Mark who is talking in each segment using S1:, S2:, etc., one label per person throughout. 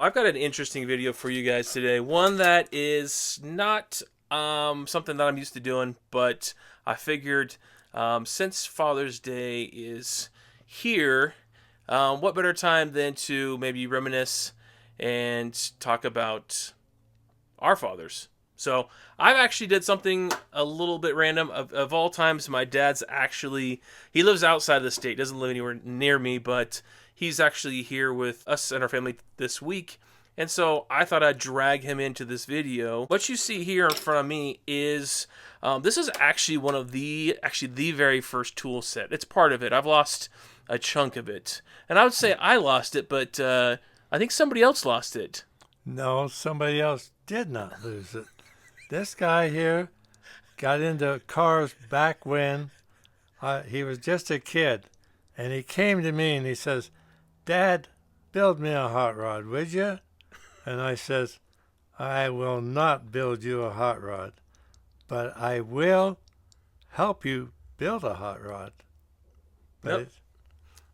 S1: I've got an interesting video for you guys today. One that is not something that I'm used to doing, but I figured since Father's Day is here, what better time than to maybe reminisce and talk about our fathers. So I've actually did something a little bit random. Of all times, my dad's actually, he lives outside the state, doesn't live anywhere near me, but he's actually here with us and our family this week. And so I thought I'd drag him into this video. What you see here in front of me is, this is actually the very first tool set. It's part of it. I've lost a chunk of it. And I would say I lost it, but I think somebody else lost it.
S2: No, somebody else did not lose it. This guy here got into cars back when he was just a kid. And he came to me and he says, "Dad, build me a hot rod, would you?" And I says, "I will not build you a hot rod, but I will help you build a hot rod." But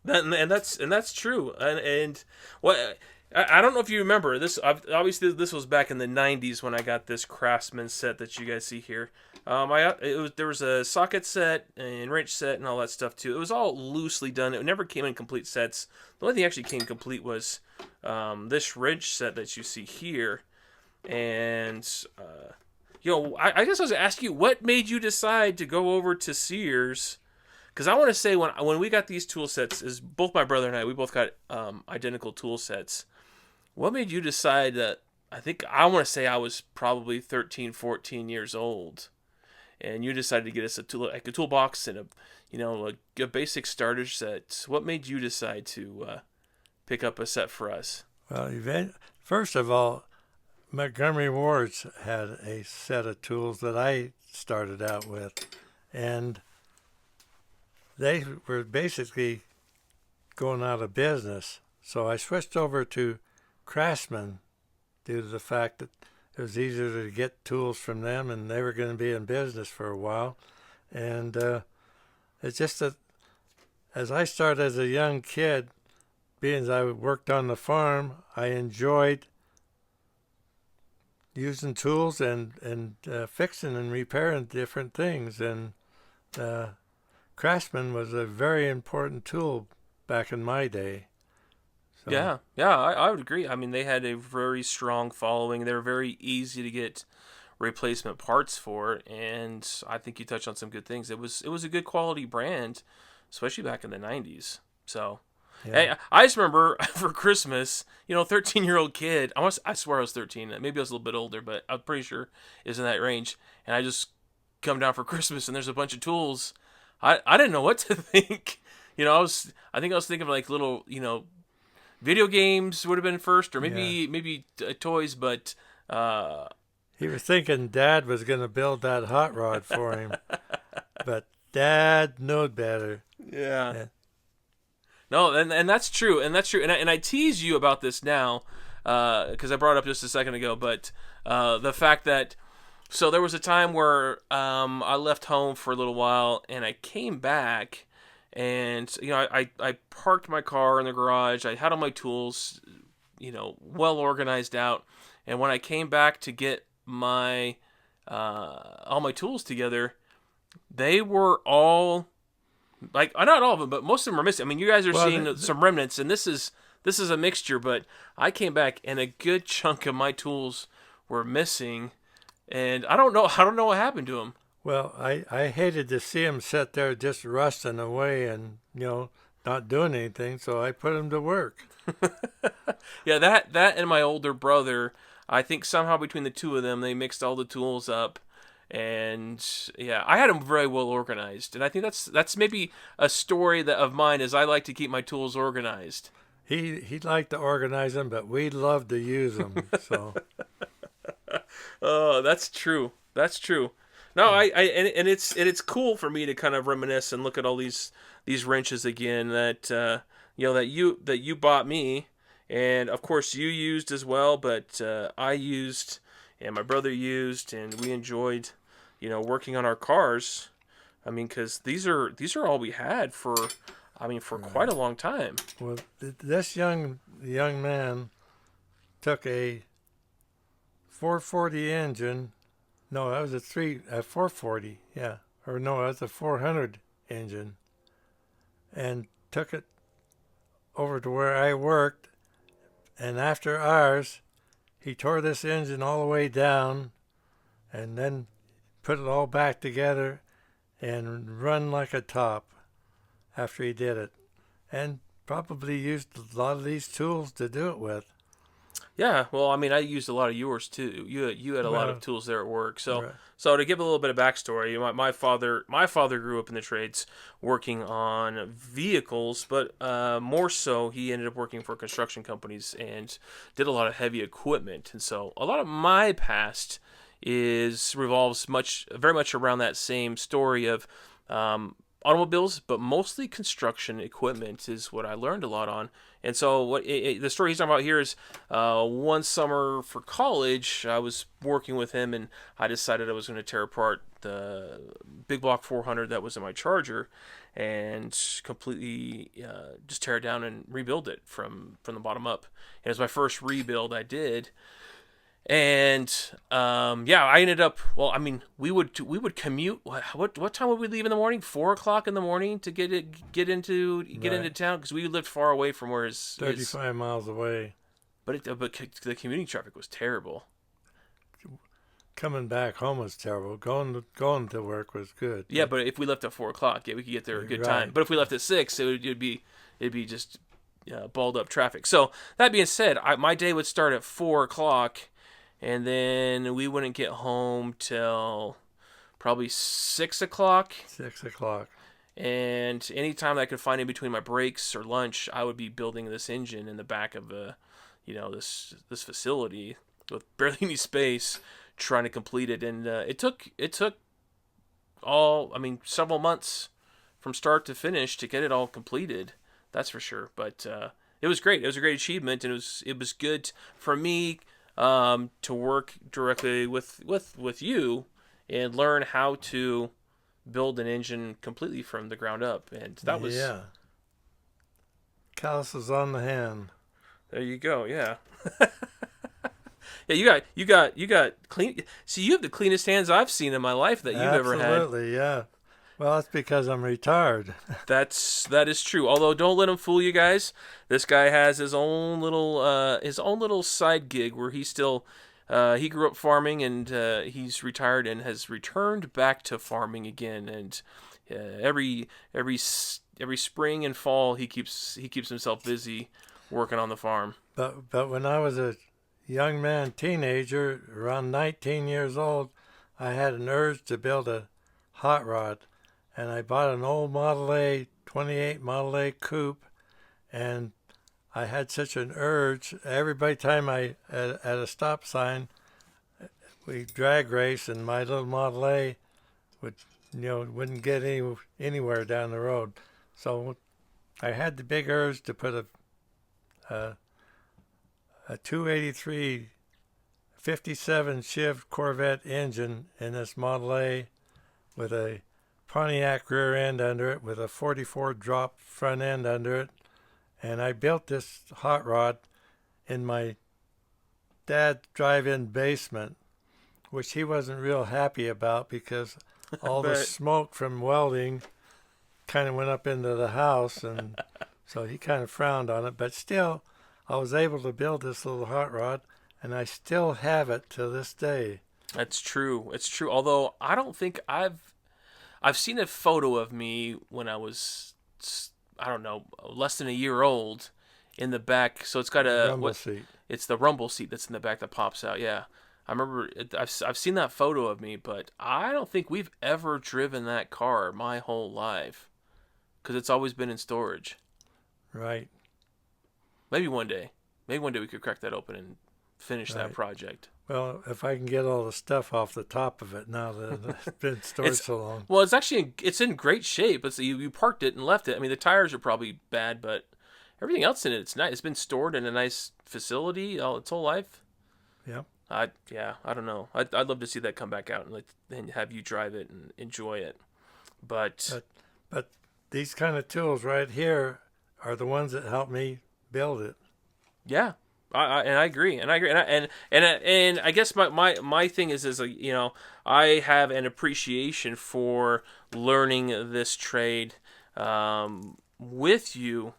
S1: Yep. And that's true. And what I don't know if you remember this. Obviously, this was back in the '90s when I got this Craftsman set that you guys see here. There was a socket set and wrench set and all that stuff too. It was all loosely done. It never came in complete sets. The only thing actually came complete was this wrench set that you see here. And I guess I was asking you, what made you decide to go over to Sears? Because I want to say when we got these tool sets, is both my brother and I, we both got identical tool sets. What made you decide that? I want to say I was probably 13, 14 years old, and you decided to get us like a toolbox and a basic starter set. What made you decide to pick up a set for us?
S2: well, first of all, Montgomery Ward's had a set of tools that I started out with, and they were basically going out of business. So I switched over to Craftsman due to the fact that it was easier to get tools from them, and they were going to be in business for a while. And it's just that as I started as a young kid, being as I worked on the farm, I enjoyed using tools and fixing and repairing different things. And Craftsman was a very important tool back in my day. So,
S1: Yeah, I would agree. I mean, they had a very strong following. They were very easy to get replacement parts for, and I think you touched on some good things. It was a good quality brand, especially back in the '90s. So,
S2: yeah.
S1: hey, I just remember for Christmas, 13-year-old kid. I swear I was 13. Maybe I was a little bit older, but I'm pretty sure it was in that range. And I just come down for Christmas, and there's a bunch of tools. I didn't know what to think. I think I was thinking of like little, video games would have been first, or
S2: Yeah.
S1: maybe toys, but
S2: He was thinking Dad was going to build that hot rod for him, but Dad knowed better.
S1: yeah.
S2: Yeah.
S1: No, and that's true, and I tease you about this now because I brought it up just a second ago, but the fact that so there was a time where I left home for a little while, and I came back. And I parked my car in the garage. I had all my tools, well organized out. And when I came back to get my all my tools together, they were all like not all of them, but most of them are missing. I mean, you guys are
S2: Well,
S1: seeing some remnants, and this is a mixture. But I came back, and a good chunk of my tools were missing, and I don't know what happened to them.
S2: I hated to see him sit there just rusting away and, not doing anything, so I put him to work.
S1: Yeah, that and my older brother, I think somehow between the two of them, they mixed all the tools up, and yeah, I had them very well organized, and I think that's maybe a story of mine is I like to keep my tools organized.
S2: He'd like to organize them, but we love to use them. So,
S1: Oh, that's true. That's true. No, and it's cool for me to kind of reminisce and look at all these wrenches again that that you bought me, and of course you used as well, but I used and my brother used, and we enjoyed, working on our cars. I mean, because these are all we had for, I mean, for quite
S2: right.
S1: a long time.
S2: Well, this young man took a 440 engine. No, that was a 440, yeah. Or no, that was a 400 engine. And took it over to where I worked. And after ours, he tore this engine all the way down and then put it all back together and run like a top after he did it. And probably used a lot of these tools to do it with.
S1: Yeah, well, I mean, I used a lot of yours too. You had a lot of tools there at work. So
S2: Right.
S1: so to give a little bit of backstory, my father grew up in the trades, working on vehicles, but more so he ended up working for construction companies and did a lot of heavy equipment. And so a lot of my past revolves very much around that same story of automobiles, but mostly construction equipment is what I learned a lot on. And so the story he's talking about here is one summer for college, I was working with him and I decided I was going to tear apart the big block 400 that was in my Charger and completely just tear it down and rebuild it from the bottom up. And it was my first rebuild I did. And I ended up. Well, I mean, we would commute. What time would we leave in the morning? 4 o'clock in the morning to get into town because we lived far away from where his
S2: 35 miles away.
S1: But the commuting traffic was terrible.
S2: Coming back home was terrible. Going to work was good.
S1: Yeah, but if we left at 4 o'clock, we could get there a good time. But if we left at 6, it'd be just balled up traffic. So that being said, my day would start at 4 o'clock. And then we wouldn't get home till probably 6 o'clock.
S2: 6 o'clock.
S1: And anytime I could find in between my breaks or lunch, I would be building this engine in the back of this facility with barely any space, trying to complete it. And it took several months from start to finish to get it all completed. That's for sure. But it was great. It was a great achievement, and it was good for me. To work directly with you and learn how to build an engine completely from the ground up, and that was
S2: calluses on the hand.
S1: There you go. Yeah. Yeah, you got clean. See, you have the cleanest hands I've seen in my life that you've ever had.
S2: Absolutely, yeah. Well, that's because I'm retired.
S1: That is true. Although, don't let him fool you guys. This guy has his own little side gig where he still he grew up farming and he's retired and has returned back to farming again. And every spring and fall he keeps himself busy working on the farm.
S2: But when I was a young man, teenager, around 19 years old, I had an urge to build a hot rod. And I bought an old Model A, 28 Model A coupe, and I had such an urge. Every time I at a stop sign, we drag race, and my little Model A wouldn't get anywhere down the road. So I had the big urge to put a 283 57 Chev Corvette engine in this Model A with a Pontiac rear end under it with a 44 drop front end under it. And I built this hot rod in my dad's drive-in basement, which he wasn't real happy about because all the smoke from welding kind of went up into the house, and so he kind of frowned on it. But still, I was able to build this little hot rod, and I still have it to this day.
S1: That's true. It's true. Although I don't think I've seen a photo of me when I was, I don't know, less than a year old in the back. So it's got a
S2: rumble seat.
S1: It's the rumble seat that's in the back that pops out. Yeah, I remember. I've seen that photo of me, but I don't think we've ever driven that car my whole life because it's always been in storage.
S2: Right.
S1: Maybe one day we could crack that open and finish that project.
S2: Well, if I can get all the stuff off the top of it now that it's been stored so long.
S1: Well, it's in great shape. You parked it and left it. I mean, the tires are probably bad, but everything else in it, it's nice. It's been stored in a nice facility all its whole life.
S2: Yeah.
S1: I don't know. I'd love to see that come back out and have you drive it and enjoy it. But
S2: these kind of tools right here are the ones that help me build it.
S1: Yeah. And I agree, and I guess my thing is like, I have an appreciation for learning this trade with you.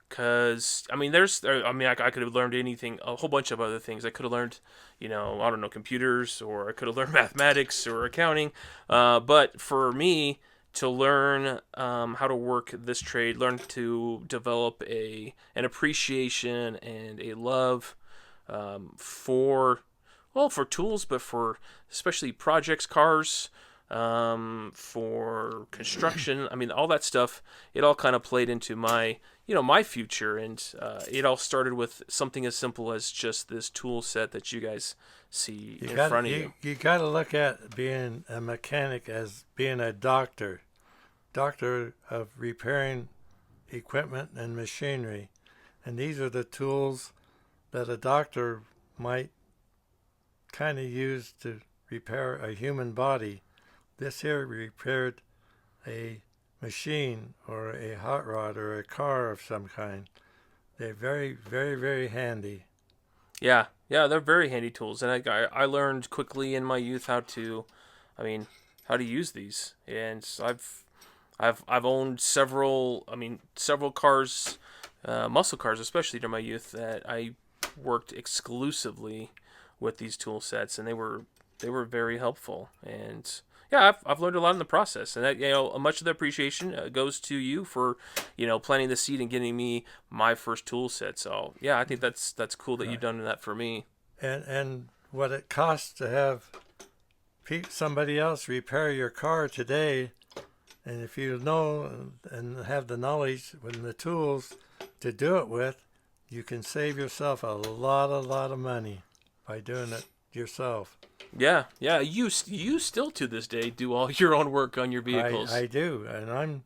S1: Because I could have learned anything, a whole bunch of other things. I could have learned, I don't know, computers, or I could have learned mathematics or accounting. But for me to learn how to work this trade, learn to develop an appreciation and a love for, well, for tools, but for especially projects, cars, for construction. I mean, all that stuff. It all kind of played into my future, and it all started with something as simple as just this tool set that you guys see in front of you.
S2: You got to look at being a mechanic as being a doctor of repairing equipment and machinery. And these are the tools that a doctor might kind of use to repair a human body. This here repaired a machine or a hot rod or a car of some kind. They're very, very, very handy.
S1: Yeah, they're very handy tools, and I learned quickly in my youth how to use these, and I've owned several cars, muscle cars especially during my youth, that I worked exclusively with these tool sets, and they were very helpful. And yeah, I've learned a lot in the process, and that, much of the appreciation goes to you for planting the seed and getting me my first tool set. So yeah, I think that's cool that you've done that for me.
S2: And what it costs to have somebody else repair your car today, and if you know and have the knowledge and the tools to do it with, you can save yourself a lot of money by doing it yourself.
S1: Yeah. You still to this day do all your own work on your vehicles.
S2: I do, and I'm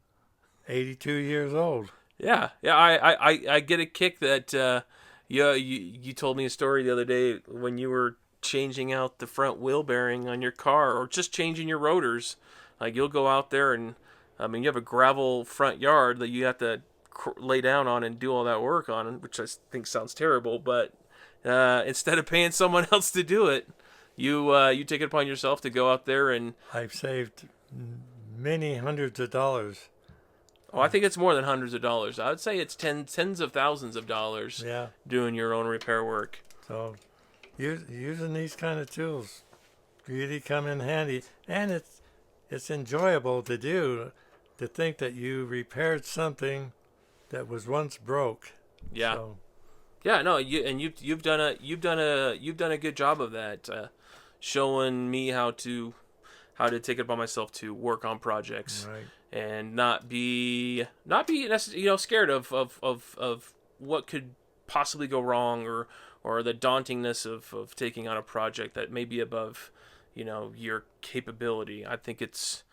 S2: 82 years old.
S1: Yeah. I get a kick that you told me a story the other day when you were changing out the front wheel bearing on your car, or just changing your rotors. Like, you'll go out there and you have a gravel front yard that you have to lay down on and do all that work on, which I think sounds terrible. But instead of paying someone else to do it, you take it upon yourself to go out there and...
S2: I've saved many hundreds of dollars.
S1: Oh, I think it's more than hundreds of dollars. I would say it's tens of thousands of dollars.
S2: Yeah.
S1: Doing your own repair work.
S2: So, using these kind of tools really come in handy, and it's enjoyable to do. To think that you repaired something that was once broke.
S1: Yeah.
S2: So,
S1: yeah. No. You've done a good job of that. Showing me how to take it upon myself to work on projects,
S2: right.
S1: And not be scared of what could possibly go wrong, or the dauntingness of taking on a project that may be above your capability. I think it's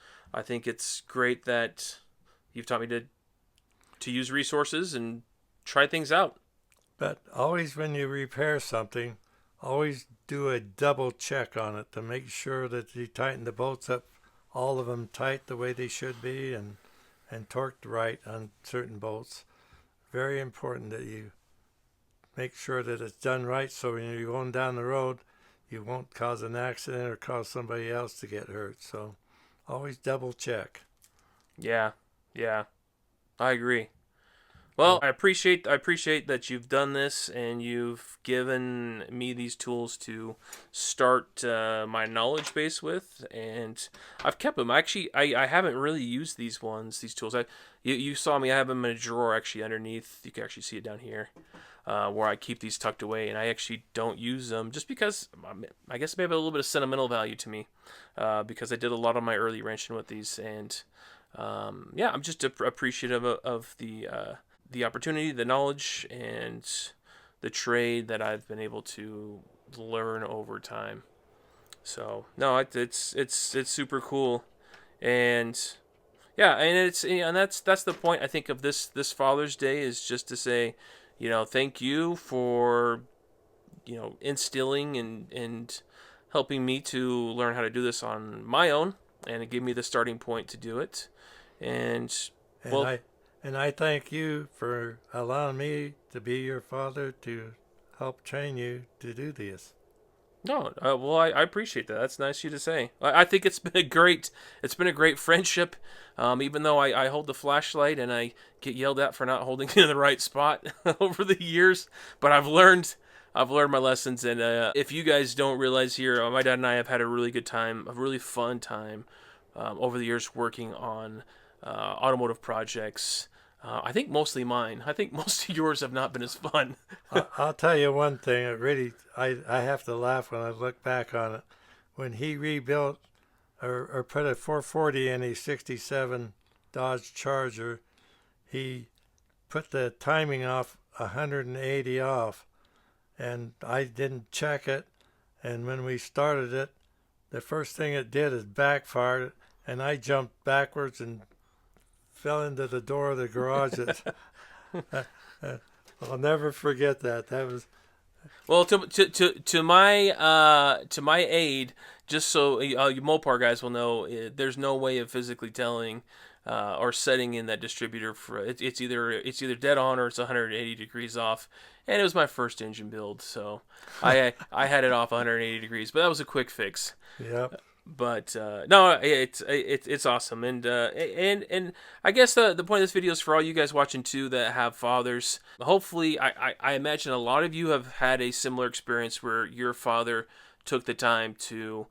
S1: great that you've taught me to use resources and try things out.
S2: But always when you repair something, always do a double check on it to make sure that you tighten the bolts up, all of them tight the way they should be, and torqued right on certain bolts. Very important that you make sure that it's done right, so when you're going down the road, you won't cause an accident or cause somebody else to get hurt. So always double check.
S1: Yeah, I agree. Well, I appreciate that you've done this, and you've given me these tools to start my knowledge base with, and I've kept them. Actually, I haven't really used these tools. You saw me. I have them in a drawer actually underneath. You can actually see it down here, where I keep these tucked away, and I actually don't use them just because I guess maybe a little bit of sentimental value to me, because I did a lot of my early wrenching with these, and I'm just appreciative of the opportunity, the knowledge, and the trade that I've been able to learn over time. So no, it's super cool, and yeah, and that's the point I think of this Father's Day, is just to say, thank you for instilling and helping me to learn how to do this on my own, and it gave me the starting point to do it, and
S2: I thank you for allowing me to be your father, to help train you to do this.
S1: No, well, I appreciate that. That's nice of you to say. I think it's been a great friendship. Even though I hold the flashlight and I get yelled at for not holding it in the right spot over the years, but I've learned my lessons. And if you guys don't realize here, my dad and I have had a really good time, a really fun time over the years working on automotive projects. I think mostly mine. I think most of yours have not been as fun.
S2: I'll tell you one thing. It really, I have to laugh when I look back on it. When he rebuilt or put a 440 in a 67 Dodge Charger, he put the timing off 180 off, and I didn't check it. And when we started it, the first thing it did is backfired, and I jumped backwards and fell into the door of the garage. I'll never forget that. That was
S1: Well, to my aid, just so you Mopar guys will know, there's no way of physically telling or setting in that distributor for it's either dead on or it's 180 degrees off. And it was my first engine build, so I had it off 180 degrees, but that was a quick fix.
S2: yep.
S1: But no, it's awesome, and I guess the point of this video is for all you guys watching too that have fathers. Hopefully, I imagine a lot of you have had a similar experience where your father took the time to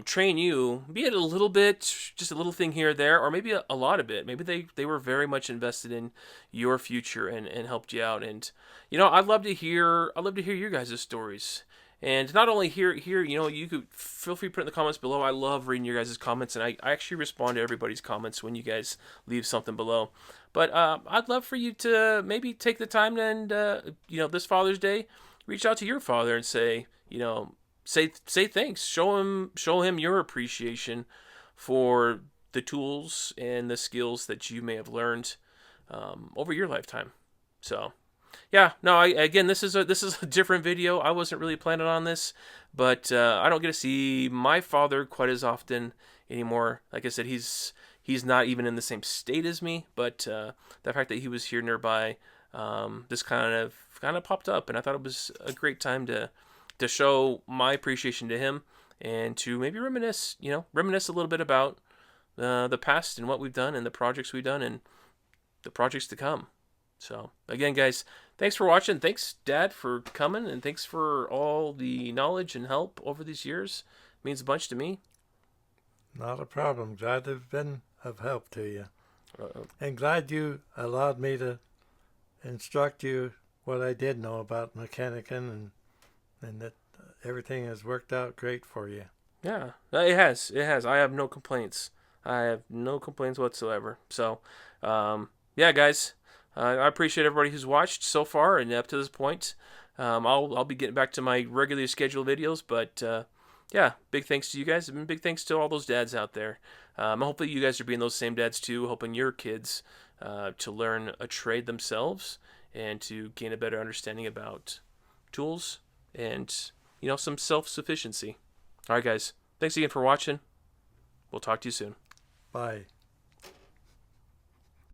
S1: train you, be it a little bit, just a little thing here or there, or maybe a lot of it. Maybe they were very much invested in your future and helped you out. And I'd love to hear your guys' stories. And not only here, you could feel free to put in the comments below. I love reading your guys' comments, and I actually respond to everybody's comments when you guys leave something below. But I'd love for you to maybe take the time and, this Father's Day, reach out to your father and say thanks. Show him your appreciation for the tools and the skills that you may have learned over your lifetime. So. Yeah, no. Again, this is a different video. I wasn't really planning on this, but I don't get to see my father quite as often anymore. Like I said, he's not even in the same state as me. But the fact that he was here nearby, this kind of popped up, and I thought it was a great time to show my appreciation to him and to maybe reminisce a little bit about the past and what we've done and the projects we've done and the projects to come. So, again, guys, thanks for watching. Thanks, Dad, for coming, and thanks for all the knowledge and help over these years. It means a bunch to me.
S2: Not a problem. Glad to have been of help to you.
S1: Uh-oh.
S2: And glad you allowed me to instruct you what I did know about mechanicking and that everything has worked out great for you.
S1: Yeah, it has. It has. I have no complaints. I have no complaints whatsoever. So, yeah, guys. I appreciate everybody who's watched so far and up to this point. I'll be getting back to my regularly scheduled videos, but yeah, big thanks to you guys, and big thanks to all those dads out there. Hopefully you guys are being those same dads too, helping your kids to learn a trade themselves and to gain a better understanding about tools and some self-sufficiency. All right, guys, thanks again for watching. We'll talk to you soon.
S2: Bye.